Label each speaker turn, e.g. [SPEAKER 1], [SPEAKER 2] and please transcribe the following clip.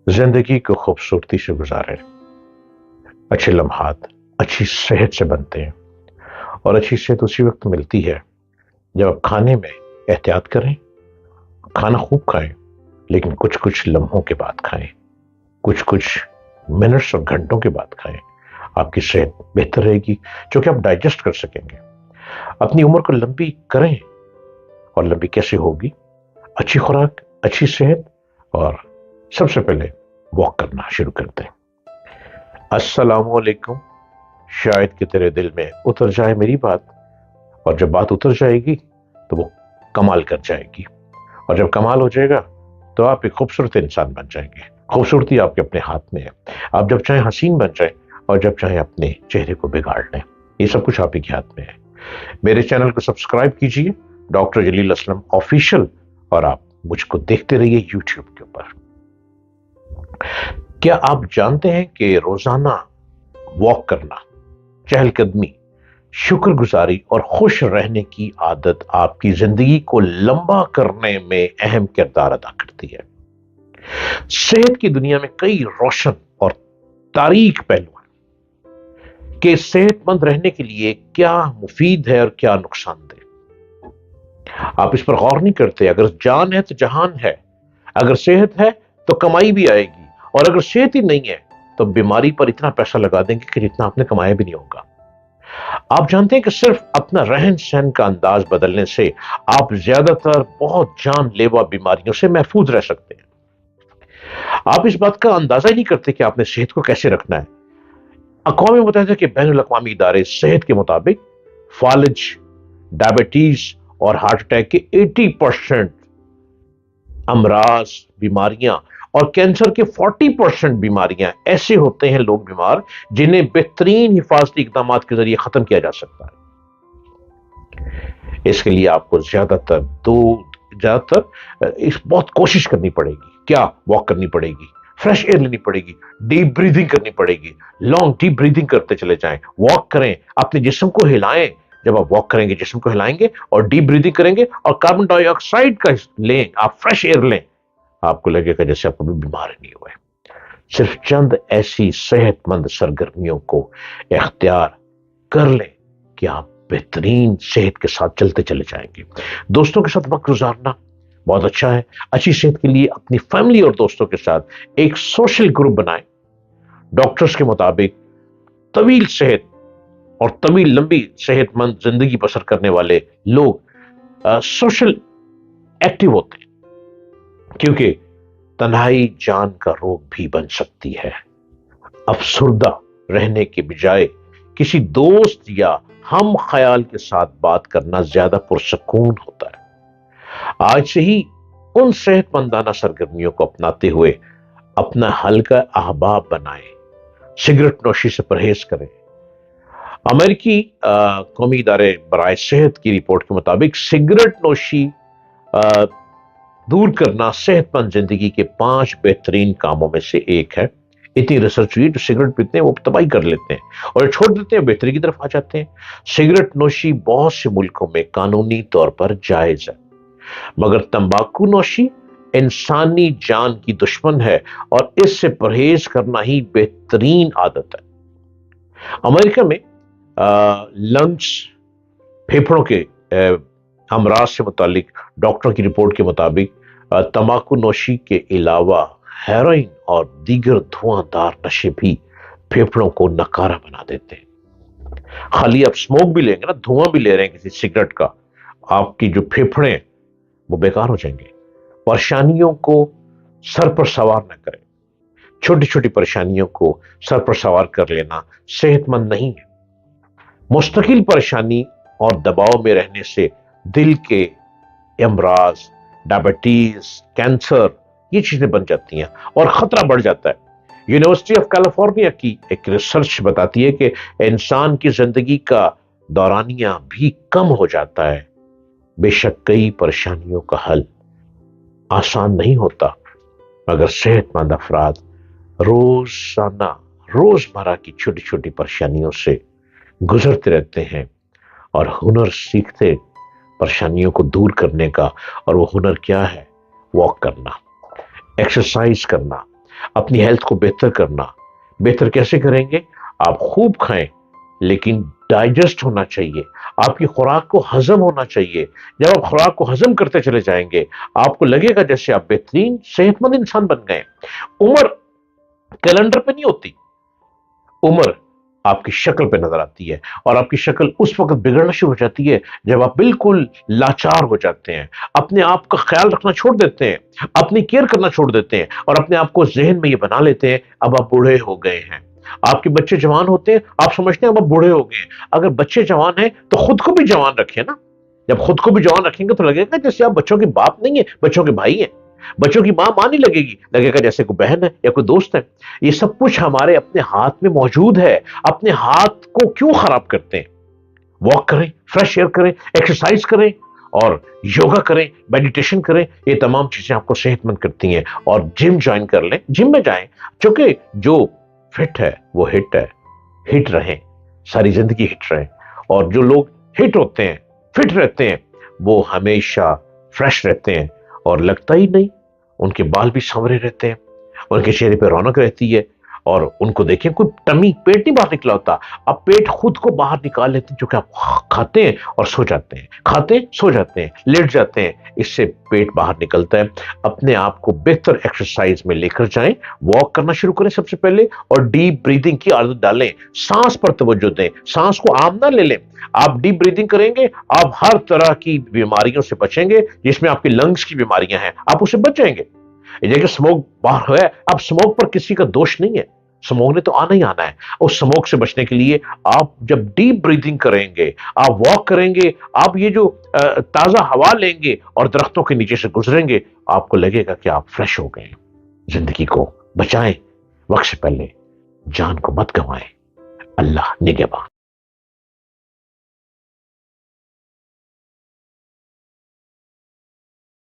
[SPEAKER 1] जिंदगी को खूबसूरती से गुजारें। अच्छे लम्हात अच्छी सेहत से बनते हैं और अच्छी सेहत उसी वक्त मिलती है जब आप खाने में एहतियात करें, खाना खूब खाएं, लेकिन कुछ कुछ लम्हों के बाद खाएं, कुछ कुछ मिनट्स और घंटों के बाद खाएं। आपकी सेहत बेहतर रहेगी क्योंकि आप डाइजेस्ट कर सकेंगे। अपनी उम्र को लंबी करें, और लंबी कैसे होगी? अच्छी खुराक, अच्छी सेहत, और सबसे पहले वॉक करना शुरू करते हैं। अस्सलामुअलैकुम। शायद कि तेरे दिल में उतर जाए मेरी बात, और जब बात उतर जाएगी तो वो कमाल कर जाएगी, और जब कमाल हो जाएगा तो आप एक खूबसूरत इंसान बन जाएंगे। खूबसूरती आपके अपने हाथ में है। आप जब चाहे हसीन बन जाए और जब चाहे अपने चेहरे को बिगाड़ लें, ये सब कुछ आप ही के हाथ में है। मेरे चैनल को सब्सक्राइब कीजिए, डॉक्टर जलील असलम ऑफिशियल, और आप मुझको देखते रहिए यूट्यूब के ऊपर। क्या आप जानते हैं कि रोजाना वॉक करना, चहलकदमी, शुक्रगुजारी और खुश रहने की आदत आपकी जिंदगी को लंबा करने में अहम किरदार अदा करती है। सेहत की दुनिया में कई रोशन और तारीख पहलू हैं कि सेहतमंद रहने के लिए क्या मुफीद है और क्या नुकसानदेह। आप इस पर गौर नहीं करते। अगर जान है तो जहान है, अगर सेहत है तो कमाई भी आएगी, और अगर सेहत ही नहीं है तो बीमारी पर इतना पैसा लगा देंगे कि जितना आपने कमाया भी नहीं होगा। आप जानते हैं कि सिर्फ अपना रहन सहन का अंदाज बदलने से आप ज्यादातर बहुत जानलेवा बीमारियों से महफूज रह सकते हैं। आप इस बात का अंदाजा ही नहीं करते कि आपने सेहत को कैसे रखना है। अक़वाम मुत्तहिदा के बैनुल अक़वामी इदारे सेहत के मुताबिक फालिज, डायबिटीज और हार्ट अटैक के 80% अमराज, बीमारियां और कैंसर के 40% बीमारियां ऐसे होते हैं, लोग बीमार, जिन्हें बेहतरीन हिफाजती इकदाम के जरिए खत्म किया जा सकता है। इसके लिए आपको ज्यादातर इस बहुत कोशिश करनी पड़ेगी। क्या? वॉक करनी पड़ेगी, फ्रेश एयर लेनी पड़ेगी, डीप ब्रीदिंग करनी पड़ेगी। लॉन्ग डीप ब्रीदिंग करते चले जाएं, वॉक करें, अपने जिस्म को हिलाएं। जब आप वॉक करेंगे, जिस्म को हिलाएंगे और डीप ब्रीदिंग करेंगे और कार्बन डाइऑक्साइड का लें, आप फ्रेश एयर लें, आपको लगेगा जैसे आप कभी बीमार नहीं हुए। सिर्फ चंद ऐसी सेहतमंद सरगर्मियों को इख्तियार कर लें कि आप बेहतरीन सेहत के साथ चलते चले जाएंगे। दोस्तों के साथ वक्त गुजारना बहुत अच्छा है। अच्छी सेहत के लिए अपनी फैमिली और दोस्तों के साथ एक सोशल ग्रुप बनाएं। डॉक्टर्स के मुताबिक तवील सेहत और तवील लंबी सेहतमंद जिंदगी बसर करने वाले लोग सोशल एक्टिव होते हैं, क्योंकि तन्हाई जान का रोग भी बन सकती है। अफसुर्दा रहने के बजाय किसी दोस्त या हम ख्याल के साथ बात करना ज्यादा पुरसकून होता है। आज से ही उन सेहतमंदाना सरगर्मियों को अपनाते हुए अपना हल्का अहबाब बनाएं। सिगरेट नोशी से परहेज करें। अमेरिकी कौमी इदारे बराए सेहत की रिपोर्ट के मुताबिक सिगरेट नोशी दूर करना सेहतमंद जिंदगी के 5 बेहतरीन कामों में से एक है। इतनी रिसर्च हुई, जो सिगरेट पीते हैं वो तबाही कर लेते हैं और छोड़ देते हैं, बेहतरी की तरफ आ जाते हैं। सिगरेट नोशी बहुत से मुल्कों में कानूनी तौर पर जायज है, मगर तंबाकू नोशी इंसानी जान की दुश्मन है और इससे परहेज करना ही बेहतरीन आदत है। अमेरिका में लंग्स, फेफड़ों के अमराज से मुतालिक डॉक्टरों की रिपोर्ट के मुताबिक तंबाकू नोशी के अलावा हेरोइन और दीगर धुआंधार नशे भी फेफड़ों को नकारा बना देते हैं। खाली आप स्मोक भी लेंगे ना, धुआं भी ले रहे हैं किसी सिगरेट का, आपकी जो फेफड़े हैं वो बेकार हो जाएंगे। परेशानियों को सर पर सवार न करें। छोटी छोटी परेशानियों को सर पर सवार कर लेना सेहतमंद नहीं है। मुस्तकिल परेशानी और दबाव में रहने से दिल के अमराज, डायबिटीज, कैंसर, ये चीजें बन जाती हैं और खतरा बढ़ जाता है। यूनिवर्सिटी ऑफ कैलिफोर्निया की एक रिसर्च बताती है कि इंसान की जिंदगी का दौरानिया भी कम हो जाता है। बेशक कई परेशानियों का हल आसान नहीं होता, मगर सेहतमंद अफराद रोजमर्रा की छोटी छोटी परेशानियों से गुजरते रहते हैं और हुनर सीखते परेशानियों को दूर करने का। और वो हुनर क्या है? वॉक करना, एक्सरसाइज करना, اپنی ہیلتھ کو بہتر کرنا. بہتر کیسے کریں گے؟ آپ خوب کھائیں لیکن ڈائجسٹ ہونا چاہیے. آپ کی خوراک کو ہضم ہونا چاہیے. جب آپ خوراک کو ہضم کرتے چلے جائیں گے آپ کو لگے گا جیسے آپ بہترین صحت مند انسان بن گئے. عمر کیلنڈر پہ نہیں ہوتی، عمر آپ کی شکل پہ نظر آتی ہے، اور آپ کی شکل اس وقت بگڑنا شروع ہو جاتی ہے جب آپ بالکل لاچار ہو جاتے ہیں، اپنے آپ کا خیال رکھنا چھوڑ دیتے ہیں، اپنی کیئر کرنا چھوڑ دیتے ہیں، اور اپنے آپ کو ذہن میں یہ بنا لیتے ہیں اب آپ بوڑھے ہو گئے ہیں. آپ کے بچے جوان ہوتے ہیں، آپ سمجھتے ہیں اب آپ بوڑھے ہو گئے ہیں. اگر بچے جوان ہیں تو خود کو بھی جوان رکھیں نا. جب خود کو بھی جوان رکھیں گے تو لگے گا جیسے آپ بچوں کے باپ نہیں ہیں، بچوں کے بھائی ہیں. بچوں کی ماں نہیں لگے گی، لگے گا جیسے کوئی بہن ہے یا کوئی دوست ہے. یہ سب کچھ ہمارے اپنے ہاتھ میں موجود ہے. اپنے ہاتھ کو کیوں خراب کرتے ہیں؟ واک کریں، فریش ایئر کریں، ایکسرسائز کریں، اور یوگا کریں، میڈیٹیشن کریں. یہ تمام چیزیں آپ کو صحت مند کرتی ہیں. اور جم جوائن کر لیں، جم میں جائیں، چونکہ جو فٹ ہے وہ ہٹ ہے. ہٹ رہیں، ساری زندگی ہٹ رہیں. اور جو لوگ ہٹ ہوتے ہیں، فٹ رہتے ہیں، وہ ہمیشہ فریش رہتے ہیں، اور لگتا ہی نہیں. ان کے بال بھی سنورے رہتے ہیں، ان کے چہرے پہ رونق رہتی ہے. اور ان کو دیکھیں کوئی ٹمی پیٹ نہیں باہر نکلا ہوتا. اب پیٹ خود کو باہر نکال لیتے ہیں، جو کہ آپ کھاتے ہیں اور سو جاتے ہیں، کھاتے ہیں سو جاتے ہیں، لیٹ جاتے ہیں، اس سے پیٹ باہر نکلتا ہے. اپنے آپ کو بہتر ایکسرسائز میں لے کر جائیں. واک کرنا شروع کریں سب سے پہلے، اور ڈیپ بریدنگ کی عادت ڈالیں. سانس پر توجہ دیں، سانس کو عام نہ لے لیں. آپ ڈیپ بریدنگ کریں گے آپ ہر طرح کی بیماریوں سے بچیں گے. جس میں آپ کی لنگس کی بیماریاں ہیں آپ اسے بچ جائیں گے. یہ دیکھیں سموک باہر ہے، اب سموک پر کسی کا دوش نہیں ہے، سموک نے تو آنا ہی آنا ہے. اس سموک سے بچنے کے لیے آپ جب ڈیپ بریدنگ کریں گے، آپ واک کریں گے، آپ یہ جو تازہ ہوا لیں گے اور درختوں کے نیچے سے گزریں گے، آپ کو لگے گا کہ آپ فریش ہو گئے. زندگی کو بچائیں، وقت سے پہلے جان کو مت گوائیں. اللہ نگہبان.